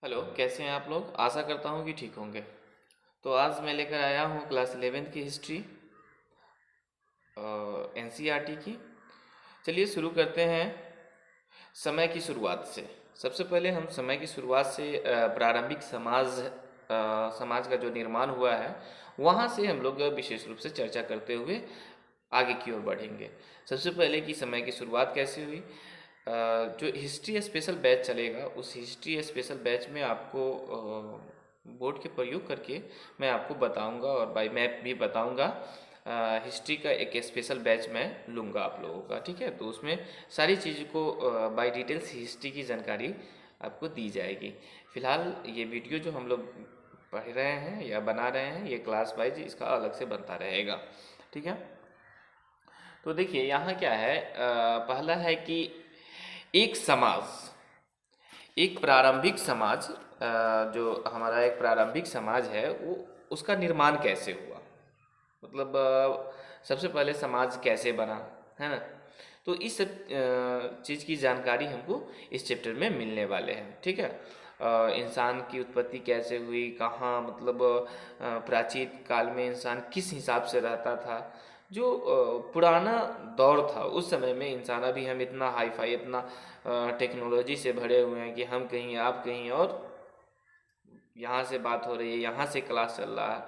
Hello, कैसे हैं आप लोग? आशा करता हूँ कि ठीक होंगे। तो आज मैं लेकर आया हूँ क्लास 11th की हिस्ट्री एनसीईआरटी की। चलिए शुरू करते हैं समय की शुरुआत से। सबसे पहले हम समय की शुरुआत से प्रारंभिक समाज का जो निर्माण हुआ है वहाँ से हम लोग विशेष रूप से चर्चा करते हुए आगे की ओर बढ़ेंगे। सबसे पहले कि समय की शुरुआत कैसे हुई। जो हिस्ट्री स्पेशल बैच चलेगा उस हिस्ट्री स्पेशल बैच में आपको बोर्ड के प्रयोग करके मैं आपको बताऊंगा और बाय मैप भी बताऊंगा। हिस्ट्री का एक स्पेशल बैच मैं लूँगा आप लोगों का, ठीक है। तो उसमें सारी चीज़ को बाय डिटेल्स हिस्ट्री की जानकारी आपको दी जाएगी। फिलहाल ये वीडियो जो हम लोग पढ़ रहे हैं या बना रहे हैं ये क्लास वाइज इसका अलग से बनता रहेगा, ठीक है। तो देखिए यहाँ क्या है, पहला है कि एक समाज, एक प्रारंभिक समाज, जो हमारा एक प्रारंभिक समाज है वो उसका निर्माण कैसे हुआ। मतलब सबसे पहले समाज कैसे बना, है ना। तो इस सब चीज़ की जानकारी हमको इस चैप्टर में मिलने वाले हैं, ठीक है। इंसान की उत्पत्ति कैसे हुई, कहाँ, मतलब प्राचीन काल में इंसान किस हिसाब से रहता था। जो पुराना दौर था उस समय में इंसान, अभी हम इतना हाई फाई, इतना टेक्नोलॉजी से भरे हुए हैं कि हम कहीं आप कहीं और यहाँ से बात हो रही है, यहाँ से क्लास चल रहा है।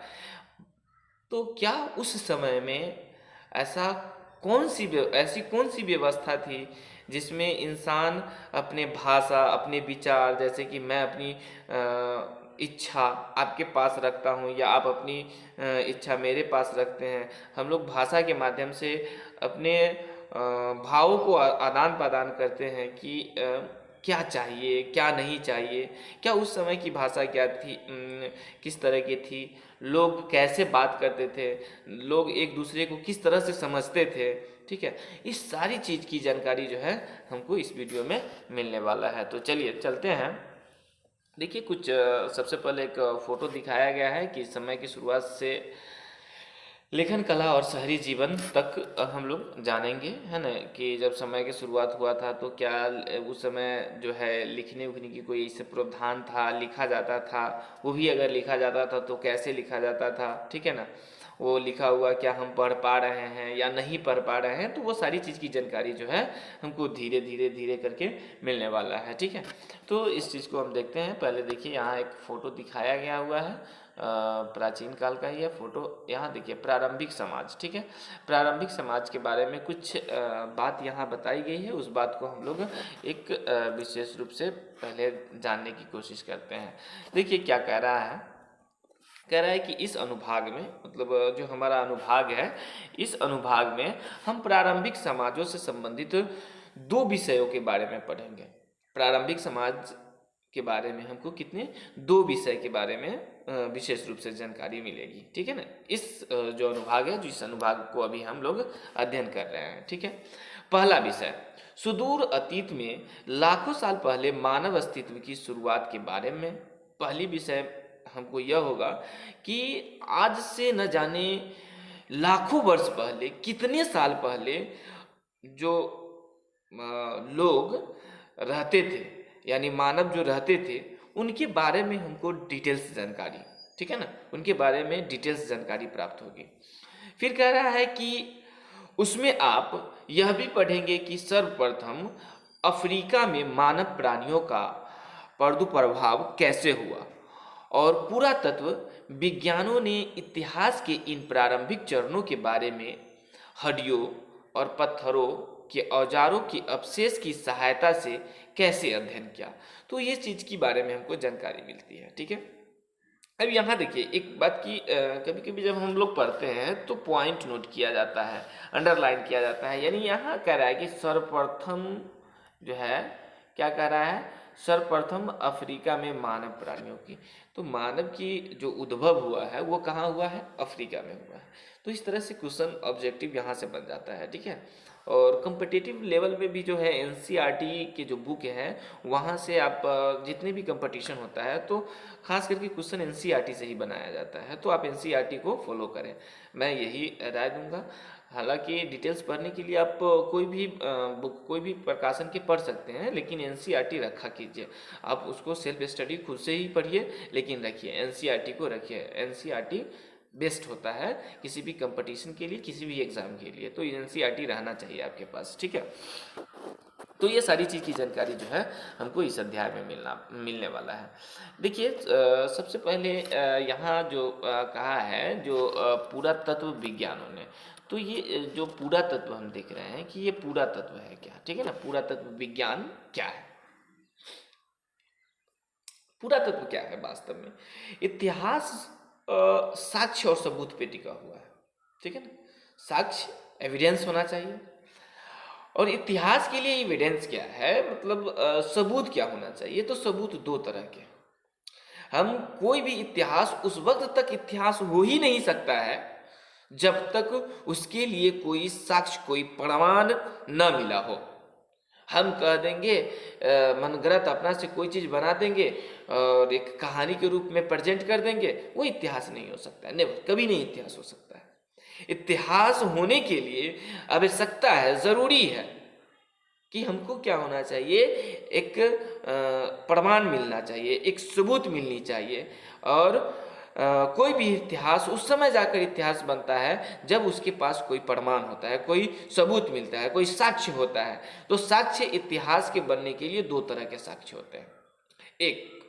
तो क्या उस समय में ऐसा ऐसी कौन सी व्यवस्था थी जिसमें इंसान अपने भाषा, अपने विचार, जैसे कि मैं अपनी इच्छा आपके पास रखता हूँ या आप अपनी इच्छा मेरे पास रखते हैं, हम लोग भाषा के माध्यम से अपने भावों को आदान प्रदान करते हैं कि क्या चाहिए क्या नहीं चाहिए। क्या उस समय की भाषा क्या थी, किस तरह की थी, लोग कैसे बात करते थे, लोग एक दूसरे को किस तरह से समझते थे, ठीक है। इस सारी चीज़ की जानकारी जो है हमको इस वीडियो में मिलने वाला है। तो चलिए चलते हैं। देखिए कुछ सबसे पहले एक फ़ोटो दिखाया गया है कि समय की शुरुआत से लेखन कला और शहरी जीवन तक हम लोग जानेंगे, है ना। कि जब समय की शुरुआत हुआ था तो क्या उस समय जो है लिखने उखने की कोई इससे प्रावधान था, लिखा जाता था, वो भी अगर लिखा जाता था तो कैसे लिखा जाता था, ठीक है ना। वो लिखा हुआ क्या हम पढ़ पा रहे हैं या नहीं पढ़ पा रहे हैं, तो वो सारी चीज़ की जानकारी जो है हमको धीरे धीरे धीरे करके मिलने वाला है, ठीक है। तो इस चीज़ को हम देखते हैं। पहले देखिए यहाँ एक फ़ोटो दिखाया गया हुआ है, प्राचीन काल का ही है फोटो। यहाँ देखिए प्रारंभिक समाज, ठीक है। प्रारंभिक समाज के बारे में कुछ बात यहाँ बताई गई है, उस बात को हम लोग एक विशेष रूप से पहले जानने की कोशिश करते हैं। देखिए क्या कह रहा है, कह रहा है कि इस अनुभाग में, मतलब जो हमारा अनुभाग है, इस अनुभाग में हम प्रारंभिक समाजों से संबंधित दो विषयों के बारे में पढ़ेंगे। प्रारंभिक समाज के बारे में हमको कितने, दो विषय के बारे में विशेष रूप से जानकारी मिलेगी, ठीक है ना। इस जो अनुभाग है, जिस अनुभाग को अभी हम लोग अध्ययन कर रहे हैं, ठीक है। पहला विषय, सुदूर अतीत में लाखों साल पहले मानव अस्तित्व की शुरुआत के बारे में। पहली विषय हमको यह होगा कि आज से न जाने लाखों वर्ष पहले, कितने साल पहले जो लोग रहते थे, यानी मानव जो रहते थे, उनके बारे में हमको डिटेल्स जानकारी, ठीक है ना, उनके बारे में डिटेल्स जानकारी प्राप्त होगी। फिर कह रहा है कि उसमें आप यह भी पढ़ेंगे कि सर्वप्रथम अफ्रीका में मानव प्राणियों का प्रादुर्भाव कैसे हुआ, और पुरातत्व विज्ञानों ने इतिहास के इन प्रारंभिक चरणों के बारे में हड्डियों और पत्थरों के औजारों के अवशेष की सहायता से कैसे अध्ययन किया। तो ये चीज़ के बारे में हमको जानकारी मिलती है, ठीक है। अब यहाँ देखिए एक बात की, कभी कभी जब हम लोग पढ़ते हैं तो पॉइंट नोट किया जाता है, अंडरलाइन किया जाता है। यानी यहाँ कह रहा है कि सर्वप्रथम जो है, क्या कह रहा है, सर्वप्रथम अफ्रीका में मानव प्राणियों की। तो मानव की जो उद्भव हुआ है वो कहाँ हुआ है, अफ्रीका में हुआ है। तो इस तरह से क्वेश्चन ऑब्जेक्टिव यहाँ से बन जाता है, ठीक है। और कम्पिटिटिव लेवल में भी जो है एनसीईआरटी के जो बुक हैं वहाँ से आप जितने भी कंपटीशन होता है तो खास करके क्वेश्चन एनसीईआरटी से ही बनाया जाता है, तो आप एनसीईआरटी को फॉलो करें, मैं यही राय दूंगा। हालांकि डिटेल्स पढ़ने के लिए आप कोई भी बुक कोई भी प्रकाशन के पढ़ सकते हैं, लेकिन एनसीईआरटी रखा कीजिए, आप उसको सेल्फ स्टडी खुद से ही पढ़िए, लेकिन रखिए एनसीईआरटी को रखिए। एनसीईआरटी बेस्ट होता है किसी भी कंपटीशन के लिए, किसी भी एग्जाम के लिए, तो एनसीईआरटी रहना चाहिए आपके पास, ठीक है। तो ये सारी चीज़ की जानकारी जो है हमको इस अध्याय में मिलने वाला है। देखिए सबसे पहले यहाँ जो कहा है जो पूरा तत्व विज्ञानों ने, तो ये जो पूरा तत्व हम देख रहे हैं कि ये पूरा तत्व है क्या, ठीक है ना, पूरा तत्व विज्ञान क्या है। पूरा तत्व क्या है वास्तव में, इतिहास साक्ष्य और सबूत पे टिका हुआ है, ठीक है ना। साक्ष्य एविडेंस होना चाहिए, और इतिहास के लिए एविडेंस क्या है, मतलब सबूत क्या होना चाहिए। तो सबूत दो तरह के, हम कोई भी इतिहास उस वक्त तक इतिहास हो ही नहीं सकता है जब तक उसके लिए कोई साक्ष्य कोई प्रमाण न मिला हो। हम कह देंगे मनगढ़ंत अपना से कोई चीज़ बना देंगे और एक कहानी के रूप में प्रेजेंट कर देंगे, वो इतिहास नहीं हो सकता है, नेवर, कभी नहीं इतिहास हो सकता है। इतिहास होने के लिए आवश्यकता है, जरूरी है कि हमको क्या होना चाहिए, एक प्रमाण मिलना चाहिए, एक सबूत मिलनी चाहिए। और कोई भी इतिहास उस समय जाकर इतिहास बनता है जब उसके पास कोई प्रमाण होता है, कोई सबूत मिलता है, कोई साक्ष्य होता है। तो साक्ष्य इतिहास के बनने के लिए दो तरह के साक्ष्य होते हैं, एक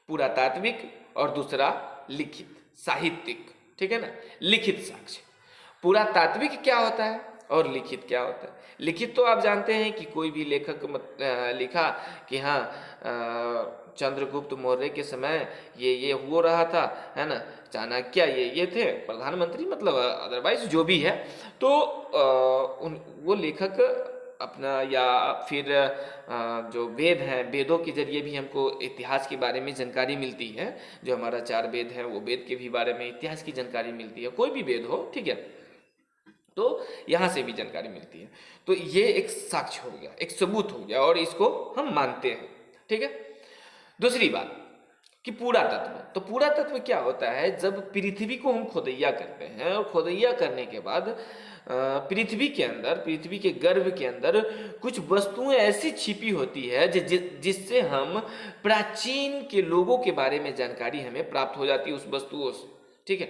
पुरातात्विक और दूसरा लिखित साहित्यिक, ठीक है ना। लिखित साक्ष्य, पुरातात्विक क्या होता है और लिखित क्या होता है। लिखित तो आप जानते हैं कि कोई भी लेखक लिखा कि हाँ चंद्रगुप्त मौर्य के समय ये हो रहा था, है ना, चाणक्य ये थे प्रधानमंत्री, मतलब अदरवाइज जो भी है। तो वो लेखक अपना, या फिर जो वेद हैं, वेदों के जरिए भी हमको इतिहास के बारे में जानकारी मिलती है। जो हमारा चार वेद है वो वेद के भी बारे में इतिहास की जानकारी मिलती है, कोई भी वेद हो, ठीक है, तो यहाँ से भी जानकारी मिलती है। तो ये एक साक्ष्य हो गया, एक सबूत हो गया, और इसको हम मानते हैं, ठीक है। दूसरी बात कि पूरा तत्व, तो पूरा तत्व क्या होता है, जब पृथ्वी को हम खोदैया करते हैं और खोदैया करने के बाद पृथ्वी के अंदर, पृथ्वी के गर्भ के अंदर कुछ वस्तुएं ऐसी छिपी होती है जिससे हम प्राचीन के लोगों के बारे में जानकारी हमें प्राप्त हो जाती है उस वस्तुओं से, ठीक है।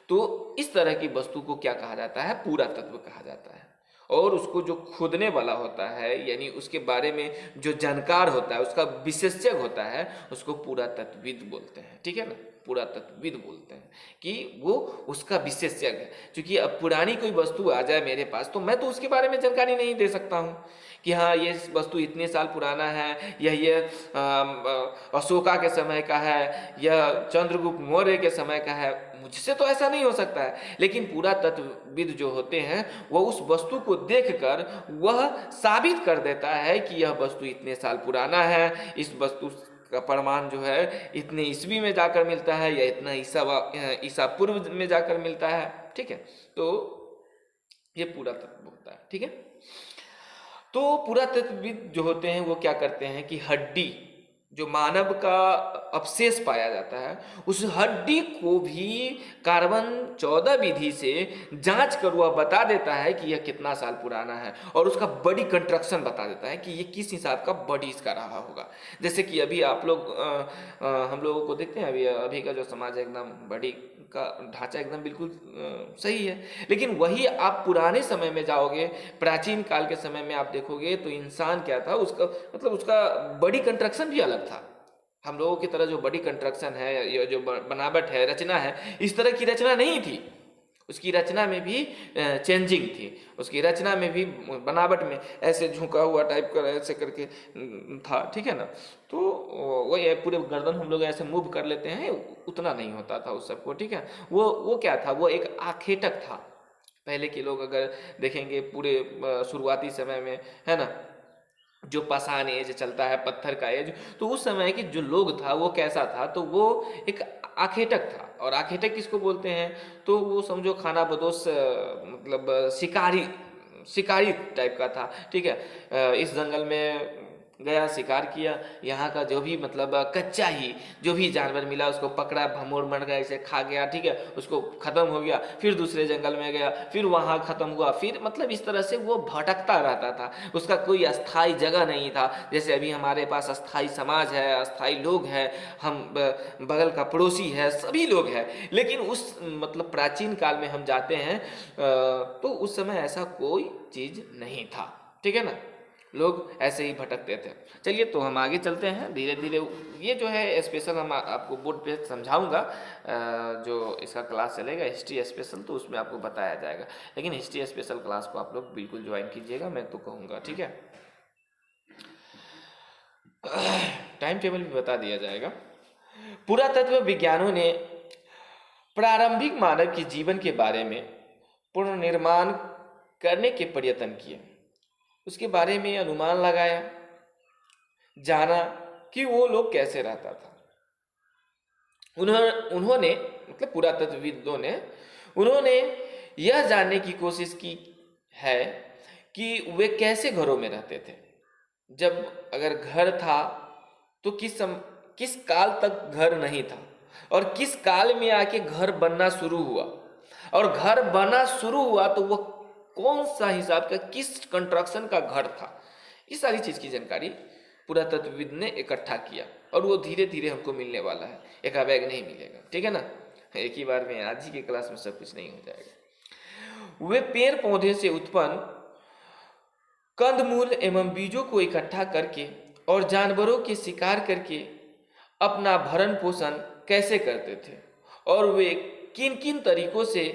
तो इस तरह की वस्तु को क्या कहा जाता है, पूरा तत्व कहा जाता है। और उसको जो खोदने वाला होता है, यानी उसके बारे में जो जानकार होता है, उसका विशेषज्ञ होता है, उसको पुरातत्वविद बोलते हैं, ठीक है ना, पुरातत्वविद बोलते हैं कि वो उसका विशेषज्ञ है। क्योंकि अब पुरानी कोई वस्तु आ जाए मेरे पास तो मैं तो उसके बारे में जानकारी नहीं दे सकता हूँ कि हाँ ये वस्तु इतने साल पुराना है, या ये अशोका के समय का है, या चंद्रगुप्त मौर्य के समय का है, मुझसे तो ऐसा नहीं हो सकता है। लेकिन पुरातत्वविद जो होते हैं वह उस वस्तु को देखकर वह साबित कर देता है कि यह वस्तु इतने साल पुराना है, इस वस्तु का प्रमाण जो है इतने ईस्वी में जाकर मिलता है, या इतना ईसा पूर्व में जाकर मिलता है, ठीक है। तो ये पुरातत्व होता है, ठीक है। तो पुरातत्वविद जो होते हैं वो क्या करते हैं कि हड्डी, जो मानव का अवशेष पाया जाता है, उस हड्डी को भी कार्बन 14 विधि से जांच कर वह बता देता है कि यह कितना साल पुराना है, और उसका बॉडी कंस्ट्रक्शन बता देता है कि ये किस हिसाब का बॉडी इसका रहा होगा। जैसे कि अभी आप लोग हम लोगों को देखते हैं, अभी का जो समाज है एकदम बॉडी का ढांचा एकदम बिल्कुल सही है, लेकिन वही आप पुराने समय में जाओगे, प्राचीन काल के समय में आप देखोगे तो इंसान क्या था, उसका मतलब उसका बॉडी कंस्ट्रक्शन भी अलग था। हम लोगों की तरह जो बॉडी कंस्ट्रक्शन है, ये जो बनावट है, रचना है, इस तरह की रचना नहीं थी। उसकी रचना में भी चेंजिंग थी, उसकी रचना में भी बनावट में ऐसे झुका हुआ टाइप का ऐसे करके था, ठीक है ना। तो वही पूरे गर्दन हम लोग ऐसे मूव कर लेते हैं, उतना नहीं होता था उस सबको, ठीक है। वो क्या था, वो एक आखेटक था। पहले के लोग अगर देखेंगे पूरे शुरुआती समय में, है ना, जो पाषाण एज चलता है, पत्थर का एज, तो उस समय के जो लोग था वो कैसा था, तो वो एक आखेटक था। और आखेटक किसको बोलते हैं, तो वो समझो खाना बदोश, मतलब शिकारी शिकारी टाइप का था, ठीक है। इस जंगल में गया, शिकार किया, यहाँ का जो भी मतलब कच्चा ही जो भी जानवर मिला उसको पकड़ा, भमोड़ मर गया, इसे खा गया, ठीक है, उसको खत्म हो गया। फिर दूसरे जंगल में गया, फिर वहाँ खत्म हुआ, फिर मतलब इस तरह से वो भटकता रहता था, उसका कोई अस्थाई जगह नहीं था। जैसे अभी हमारे पास अस्थाई समाज है, अस्थाई लोग हैं, हम बगल का पड़ोसी है, सभी लोग हैं, लेकिन उस मतलब प्राचीन काल में हम जाते हैं तो उस समय ऐसा कोई चीज़ नहीं था, ठीक है ना, लोग ऐसे ही भटकते थे। चलिए तो हम आगे चलते हैं धीरे धीरे। ये जो है स्पेशल हम आपको बोर्ड पे समझाऊंगा, जो इसका क्लास चलेगा हिस्ट्री स्पेशल, तो उसमें आपको बताया जाएगा। लेकिन हिस्ट्री स्पेशल क्लास को आप लोग बिल्कुल ज्वाइन कीजिएगा, मैं तो कहूँगा, ठीक है। टाइम टेबल भी बता दिया जाएगा। पुरातत्व विज्ञानों ने प्रारंभिक मानव के जीवन के बारे में पुनर्निर्माण करने के प्रयत्न किए, उसके बारे में अनुमान लगाया, जाना कि वो लोग कैसे रहता था। उन्होंने मतलब पुरातत्वविदों ने उन्होंने यह जानने की कोशिश की है कि वे कैसे घरों में रहते थे। जब अगर घर था तो किस काल तक घर नहीं था, और किस काल में आके घर बनना शुरू हुआ, और घर बना शुरू हुआ तो वह कौन सा हिसाब का किस कंस्ट्रक्शन का घर था। इस सारी चीज़ की जानकारी पुरातत्वविद ने इकट्ठा किया, और वो धीरे धीरे हमको मिलने वाला है, एकाबैग नहीं मिलेगा, ठीक है ना। एक ही बार में आज ही के क्लास में सब कुछ नहीं हो जाएगा। वे पेड़ पौधे से उत्पन्न कंदमूल एवं बीजों को इकट्ठा करके और जानवरों के शिकार करके अपना भरण पोषण कैसे करते थे, और वे किन किन तरीकों से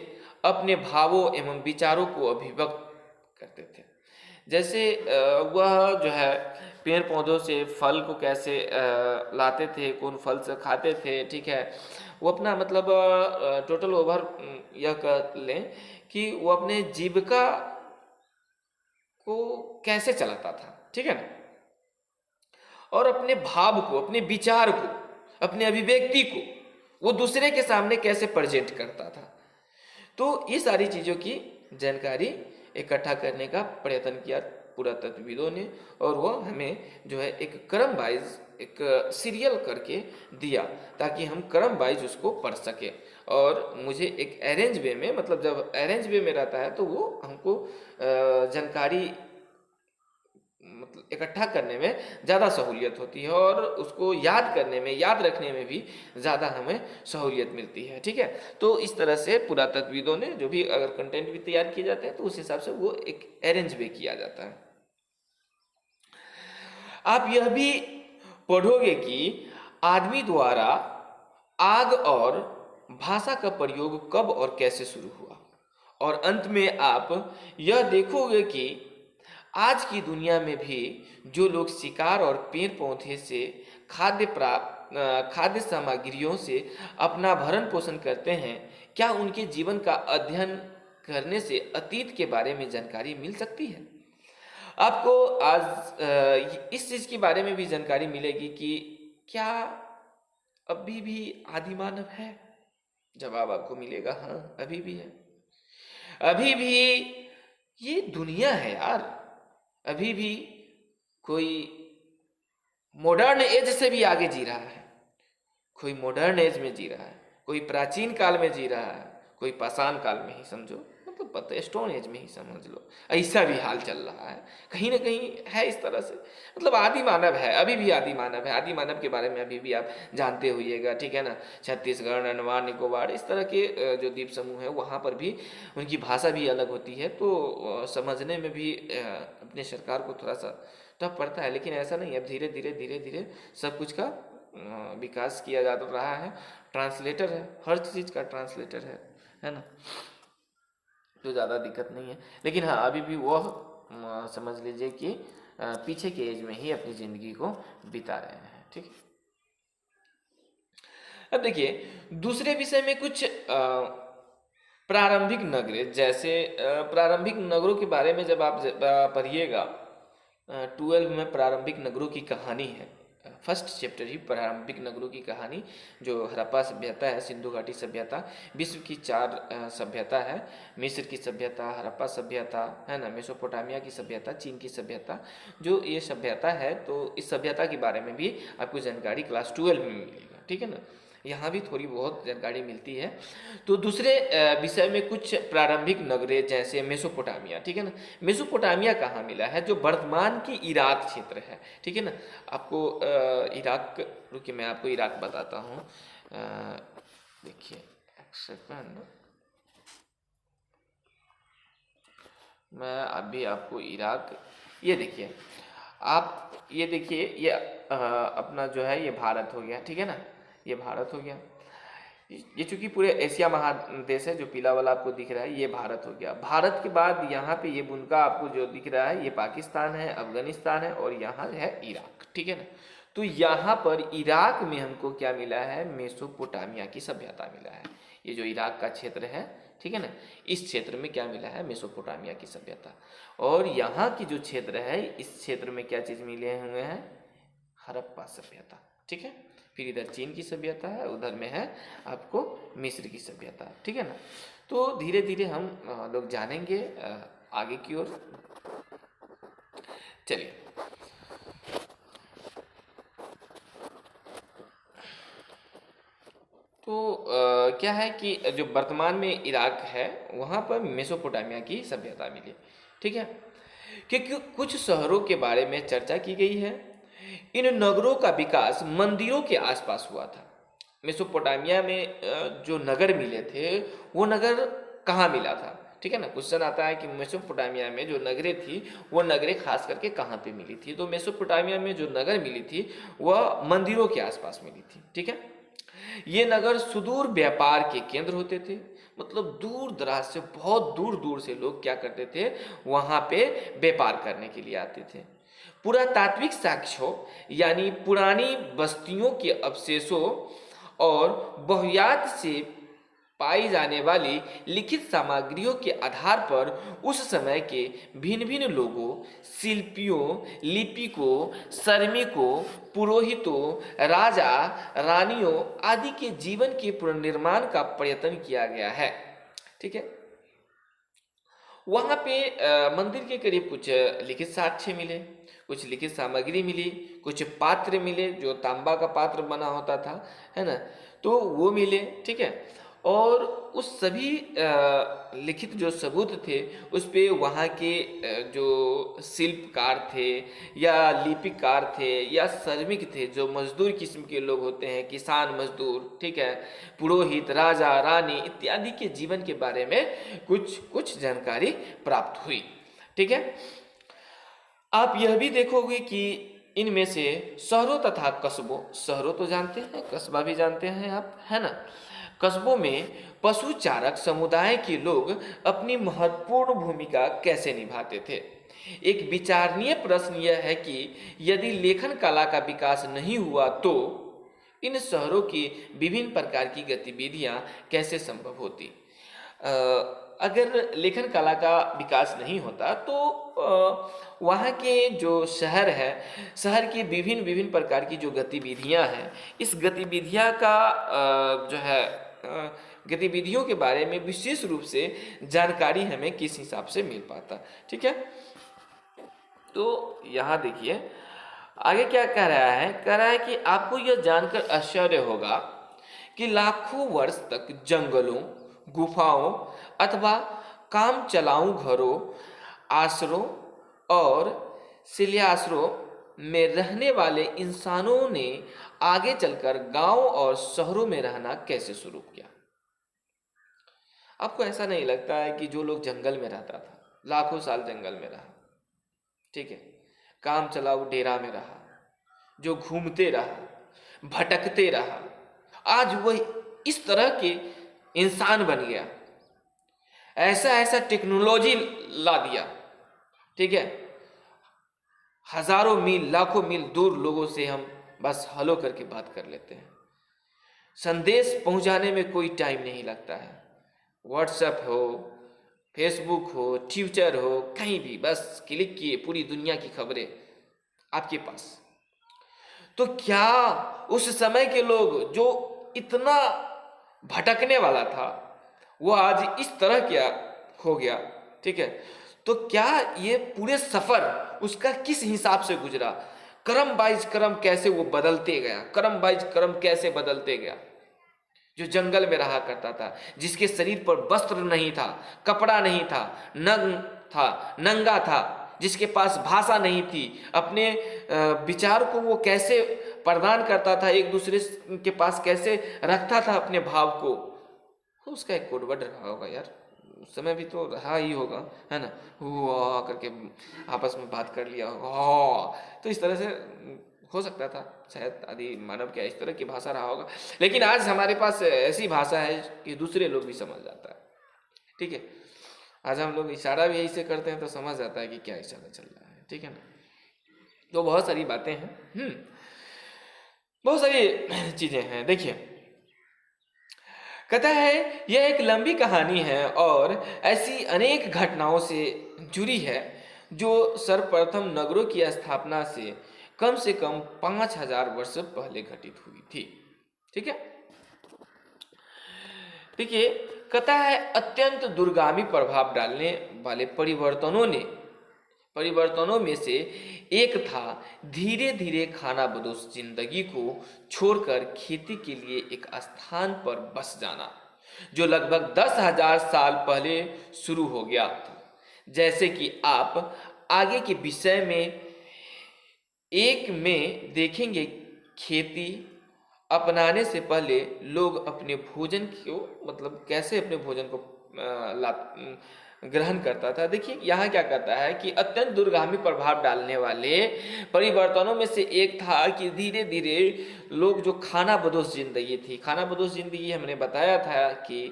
अपने भावों एवं विचारों को अभिव्यक्त करते थे। जैसे वह जो है पेड़ पौधों से फल को कैसे लाते थे, कौन फल से खाते थे, ठीक है। वो अपना मतलब टोटल ओवर यह कर लें कि वो अपने जीविका को कैसे चलाता था, ठीक है ना, और अपने भाव को, अपने विचार को, अपने अभिव्यक्ति को वो दूसरे के सामने कैसे प्रेजेंट करता था। तो ये सारी चीज़ों की जानकारी इकट्ठा करने का प्रयत्न किया पुरातत्वविदों ने, और वो हमें जो है एक क्रम वाइज एक सीरियल करके दिया, ताकि हम क्रम वाइज उसको पढ़ सके। और मुझे एक अरेंज वे में, मतलब जब अरेंज वे में रहता है तो वो हमको जानकारी मतलब इकट्ठा करने में ज़्यादा सहूलियत होती है, और उसको याद करने में, याद रखने में भी ज़्यादा हमें सहूलियत मिलती है, ठीक है। तो इस तरह से पुरातत्वविदों ने जो भी अगर कंटेंट भी तैयार किए जाते हैं तो उस हिसाब से वो एक अरेंज भी किया जाता है। आप यह भी पढ़ोगे कि आदमी द्वारा आग और भाषा का प्रयोग कब और कैसे शुरू हुआ, और अंत में आप यह देखोगे कि आज की दुनिया में भी जो लोग शिकार और पेड़ पौधे से खाद्य सामग्रियों से अपना भरण पोषण करते हैं, क्या उनके जीवन का अध्ययन करने से अतीत के बारे में जानकारी मिल सकती है। आपको आज इस चीज़ के बारे में भी जानकारी मिलेगी कि क्या अभी भी आदि मानव है। जवाब आपको मिलेगा हाँ, अभी भी है। अभी भी ये दुनिया है यार, अभी भी कोई मॉडर्न एज से भी आगे जी रहा है, कोई मॉडर्न एज में जी रहा है, कोई प्राचीन काल में जी रहा है, कोई पाषाण काल में ही समझो, मतलब पता स्टोन एज में ही समझ लो, ऐसा भी हाल चल रहा है, कहीं ना कहीं है इस तरह से। मतलब आदि मानव है, अभी भी आदि मानव है। आदि मानव के बारे में अभी भी आप जानते होइएगा, ठीक है ना। छत्तीसगढ़, अंडमान निकोबार, इस तरह के जो द्वीप समूह है वहाँ पर भी उनकी भाषा भी अलग होती है, तो समझने में भी अपने सरकार को थोड़ा सा टफ पड़ता है। लेकिन ऐसा नहीं, अब धीरे धीरे सब कुछ का विकास किया जा रहा है। ट्रांसलेटर है, हर चीज़ का ट्रांसलेटर है ना, तो ज़्यादा दिक्कत नहीं है। लेकिन हाँ, अभी भी वह समझ लीजिए कि पीछे के एज में ही अपनी ज़िंदगी को बिता रहे हैं, ठीक है। अब देखिए दूसरे विषय में कुछ प्रारंभिक नगरें, जैसे प्रारंभिक नगरों के बारे में जब आप पढ़िएगा 12 में प्रारंभिक नगरों की कहानी है, फर्स्ट चैप्टर ही प्रारंभिक नगरों की कहानी, जो हड़प्पा सभ्यता है, सिंधु घाटी सभ्यता, विश्व की 4 सभ्यता है, मिस्र की सभ्यता, हड़प्पा सभ्यता है ना, मेसोपोटामिया की सभ्यता, चीन की सभ्यता, जो ये सभ्यता है, तो इस सभ्यता के बारे में भी आपको जानकारी क्लास 12 में मिलेगा, ठीक है ना। यहाँ भी थोड़ी बहुत जानकारी मिलती है। तो दूसरे विषय में कुछ प्रारंभिक नगरे जैसे मेसोपोटामिया, ठीक है ना। मेसोपोटामिया कहाँ मिला है? जो वर्तमान की इराक क्षेत्र है, ठीक है ना। आपको इराक, रुकिए मैं आपको इराक बताता हूँ। देखिए एक सेकंड, मैं अभी आपको इराक, ये देखिए आप, ये देखिए ये अपना जो है ये भारत हो गया, ठीक है ना, ये भारत हो गया। ये चूंकि पूरे एशिया महादेश है, जो पीला वाला आपको दिख रहा है ये भारत हो गया। भारत के बाद यहाँ पे ये बुनका आपको जो दिख रहा है ये पाकिस्तान है, अफगानिस्तान है और यहाँ है इराक, ठीक है ना। तो यहाँ पर इराक में हमको क्या मिला है? मेसोपोटामिया की सभ्यता मिला है। ये जो इराक का क्षेत्र है, ठीक है ना, इस क्षेत्र में क्या मिला है? मेसोपोटामिया की सभ्यता। और यहाँ की जो क्षेत्र है, इस क्षेत्र में क्या चीज़ मिले हुए हैं? हड़प्पा सभ्यता, ठीक है। फिर इधर चीन की सभ्यता है, उधर में है आपको मिस्र की सभ्यता, ठीक है ना। तो धीरे धीरे हम लोग जानेंगे आगे की ओर। चलिए, तो क्या है कि जो वर्तमान में इराक है वहाँ पर मेसोपोटामिया की सभ्यता मिली, ठीक है। क्योंकि कुछ शहरों के बारे में चर्चा की गई है। इन नगरों का विकास मंदिरों के आसपास हुआ था। मेसोपोटामिया में जो नगर मिले थे वो नगर कहाँ मिला था, ठीक है ना। क्वेश्चन आता है कि मेसोपोटामिया में जो नगरें थी वो नगरें खास करके कहाँ पे मिली थी? तो मेसोपोटामिया में जो नगर मिली थी वह मंदिरों के आसपास मिली थी, ठीक है। ये नगर सुदूर व्यापार के केंद्र होते थे। मतलब दूर दराज से, बहुत दूर दूर से लोग क्या करते थे? वहाँ पे व्यापार करने के लिए आते थे। पुरातात्विक साक्ष्यों यानी पुरानी बस्तियों के अवशेषों और बहुयात से पाई जाने वाली लिखित सामग्रियों के आधार पर उस समय के भिन्न भिन्न लोगों, शिल्पियों, लिपिकों, श्रमिकों, पुरोहितों, राजा, रानियों आदि के जीवन के पुनर्निर्माण का प्रयत्न किया गया है, ठीक है। वहाँ पे मंदिर के करीब कुछ लिखित साक्ष्य मिले, कुछ लिखित सामग्री मिली, कुछ पात्र मिले जो तांबा का पात्र बना होता था, है ना, तो वो मिले, ठीक है। और उस सभी लिखित जो सबूत थे उस पे वहाँ के जो शिल्पकार थे या लिपिकार थे या श्रमिक थे, जो मजदूर किस्म के लोग होते हैं, किसान मजदूर, ठीक है, पुरोहित, राजा, रानी इत्यादि के जीवन के बारे में कुछ कुछ जानकारी प्राप्त हुई, ठीक है। आप यह भी देखोगे कि इनमें से शहरों तथा कस्बों, शहरों तो जानते हैं, कस्बा भी जानते हैं आप, है ना। कस्बों में पशु चारक समुदाय के लोग अपनी महत्वपूर्ण भूमिका कैसे निभाते थे? एक विचारणीय प्रश्न यह है कि यदि लेखन कला का विकास नहीं हुआ तो इन शहरों की विभिन्न प्रकार की गतिविधियां कैसे संभव होती? अगर लेखन कला का विकास नहीं होता तो वहाँ के जो शहर है, शहर की विभिन्न विभिन्न प्रकार की जो गतिविधियाँ हैं, इस गतिविधियाँ का जो है गतिविधियों के बारे में विशेष रूप से जानकारी हमें किस हिसाब से मिल पाता, ठीक है। तो यहाँ देखिए आगे क्या कह रहा है? कह रहा है कि आपको यह जानकर आश्चर्य होगा कि लाखों वर्ष तक जंगलों, गुफाओं अथवा काम चलाऊ घरों, आश्रयों और शिलाश्रयों में रहने वाले इंसानों ने आगे चलकर गांव और शहरों में रहना कैसे शुरू किया। आपको ऐसा नहीं लगता है कि जो लोग जंगल में रहता था, लाखों साल जंगल में रहा, ठीक है, काम चलाऊ डेरा में रहा, जो घूमते रहा, भटकते रहा, आज वह इस तरह के इंसान बन गया, ऐसा ऐसा टेक्नोलॉजी ला दिया, ठीक है, हजारों मील, लाखों मील दूर लोगों से हम बस हेलो करके बात कर लेते हैं। संदेश पहुंचाने में कोई टाइम नहीं लगता है। व्हाट्सएप हो, फेसबुक हो, ट्विटर हो, कहीं भी बस क्लिक किए पूरी दुनिया की खबरें आपके पास। तो क्या उस समय के लोग जो इतना भटकने वाला था वो आज इस तरह क्या हो गया, ठीक है। तो क्या ये पूरे सफर उसका किस हिसाब से गुजरा, कर्म बाइज कर्म कैसे वो बदलते गया, कर्म बाइज कर्म कैसे बदलते गया। जो जंगल में रहा करता था, जिसके शरीर पर वस्त्र नहीं था, कपड़ा नहीं था, नंग था, नंगा था, जिसके पास भाषा नहीं थी, अपने विचार को वो कैसे प्रदान करता था, एक दूसरे के पास कैसे रखता था अपने भाव को, तो उसका एक कोडवर्ड रहा होगा यार। उस समय भी तो रहा ही होगा, है ना, हुआ करके आपस में बात कर लिया होगा, हाँ, तो इस तरह से हो सकता था शायद आदि मानव क्या इस तरह की भाषा रहा होगा। लेकिन आज हमारे पास ऐसी भाषा है कि दूसरे लोग भी समझ जाता है, ठीक है। आज हम लोग इशारा भी ऐसे करते हैं तो समझ जाता है कि क्या इशारा चल रहा है, ठीक है ना। तो बहुत सारी बातें हैं, बहुत सारी चीजें हैं। देखिए, कहता है यह एक लंबी कहानी है और ऐसी अनेक घटनाओं से जुड़ी है जो सर्वप्रथम नगरों की स्थापना से कम 5,000 वर्ष पहले घटित हुई थी, ठीक है। देखिए, कहता है अत्यंत दूरगामी प्रभाव डालने वाले परिवर्तनों में से एक था धीरे धीरे खानाबदोश जिंदगी को छोड़कर खेती के लिए एक स्थान पर बस जाना, जो लगभग 10,000 साल पहले शुरू हो गया था। जैसे कि आप आगे के विषय में एक में देखेंगे, खेती अपनाने से पहले लोग अपने भोजन को मतलब कैसे अपने भोजन को ग्रहण करता था। देखिए यहाँ क्या कहता है कि अत्यंत दूरगामी प्रभाव डालने वाले परिवर्तनों में से एक था कि धीरे धीरे लोग जो खाना बदोश जिंदगी थी, खाना बदोश जिंदगी हमने बताया था कि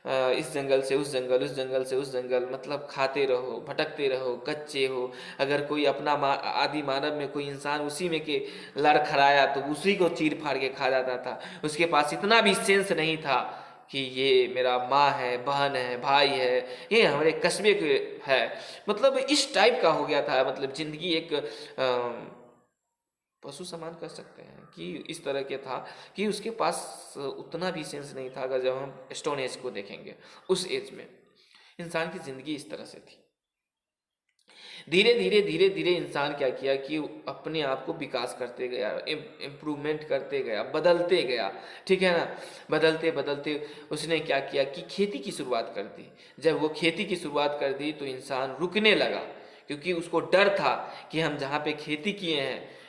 इस जंगल से उस जंगल, उस जंगल से उस जंगल, मतलब खाते रहो, भटकते रहो, कच्चे हो। अगर कोई अपना आदि मानव में कोई इंसान उसी में के लड़खड़ाया तो उसी को चीर फाड़ के खा जाता था। उसके पास इतना भी सेंस नहीं था कि ये मेरा माँ है, बहन है, भाई है, ये हमारे कस्बे के है, मतलब इस टाइप का हो गया था। मतलब जिंदगी एक पशु समान कर सकते हैं कि इस तरह के था कि उसके पास उतना भी सेंस नहीं था। अगर जब हम स्टोन एज को देखेंगे, उस एज में इंसान की जिंदगी इस तरह से थी। धीरे धीरे इंसान क्या किया कि अपने आप को विकास करते गया, इम्प्रूवमेंट करते गया, बदलते गया, ठीक है ना। बदलते बदलते उसने क्या किया कि खेती की शुरुआत कर दी। जब वो खेती की शुरुआत कर दी तो इंसान रुकने लगा, क्योंकि उसको डर था कि हम जहाँ पे खेती किए हैं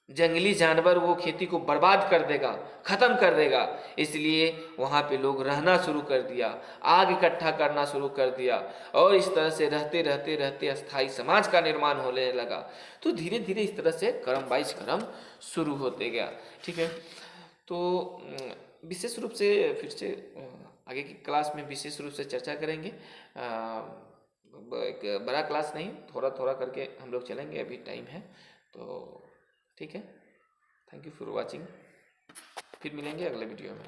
जंगली जानवर वो खेती को बर्बाद कर देगा, खत्म कर देगा। इसलिए वहाँ पे लोग रहना शुरू कर दिया, आग इकट्ठा करना शुरू कर दिया, और इस तरह से रहते रहते रहते अस्थाई समाज का निर्माण होने लगा। तो धीरे धीरे इस तरह से कर्म बाइज कर्म शुरू होते गया, ठीक है। तो विशेष रूप से फिर से आगे की क्लास में विशेष रूप से चर्चा करेंगे। एक बड़ा क्लास नहीं, थोड़ा थोड़ा करके हम लोग चलेंगे, अभी टाइम है तो ठीक है। थैंक यू फॉर वॉचिंग, फिर मिलेंगे अगले वीडियो में।